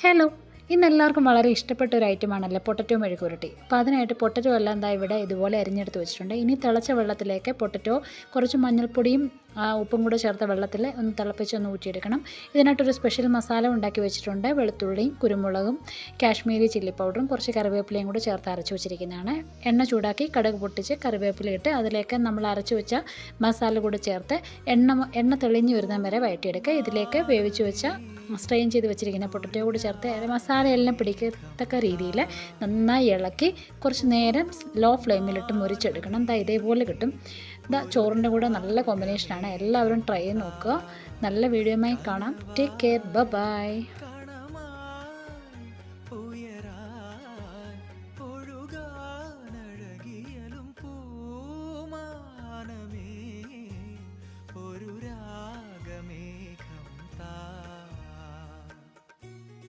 Hello, ഇന്ന് എല്ലാവർക്കും വളരെ ഇഷ്ടപ്പെട്ട ഒരു ഐറ്റമാണല്ലോ പൊട്ടറ്റോ മെഴുക്കുരുട്ടി. അപ്പോൾ അതിനായിട്ട് പൊട്ടറ്റോ എല്ലാം എന്താ ഇവിടെ ഇതുപോലെ അരിഞ്ഞെടുത്ത് വെച്ചിട്ടുണ്ട്. ഇനി തിളച്ച വെള്ളത്തിലേക്ക് പൊട്ടറ്റോ കുറച്ച് മഞ്ഞൾപ്പൊടിയും ഉപ്പും കൂടെ ചേർത്ത വെള്ളത്തിൽ ഒന്ന് തിളപ്പിച്ചൊന്ന് ഊറ്റിയെടുക്കണം. ഇതിനായിട്ടൊരു സ്പെഷ്യൽ മസാല ഉണ്ടാക്കി വെച്ചിട്ടുണ്ട്. വെളുത്തുള്ളിയും കുരുമുളകും കാശ്മീരി ചില്ലി പൗഡറും കുറച്ച് കറിവേപ്പിലയും കൂടെ ചേർത്ത് അരച്ച് വെച്ചിരിക്കുന്നതാണ്. എണ്ണ ചൂടാക്കി കടുക് പൊട്ടിച്ച് കറിവേപ്പില ഇട്ട് അതിലേക്ക് നമ്മൾ അരച്ച് വെച്ച മസാല കൂടെ ചേർത്ത് എണ്ണ തെളിഞ്ഞ് വരുന്ന വരെ വഴറ്റിയെടുക്കുക. ഇതിലേക്ക് വേവിച്ച് വെച്ച സ്ട്രെയിൻ ചെയ്ത് വെച്ചിരിക്കുന്ന പൊട്ടറ്റോ കൂടി ചേർത്ത് മസാലയെല്ലാം പിടിക്കത്തക്ക രീതിയിൽ നന്നായി ഇളക്കി കുറച്ച് നേരം ലോ ഫ്ലെയിമിലിട്ട് മുരിച്ചെടുക്കണം. ഇതേപോലെ കിട്ടും. ചോറിൻ്റെ കൂടെ നല്ല കോമ്പിനേഷനാണ്. എല്ലാവരും ട്രൈ ചെയ്ത് നോക്കുക. നല്ല വീഡിയോയുമായി കാണാം. Take care. ബൈ.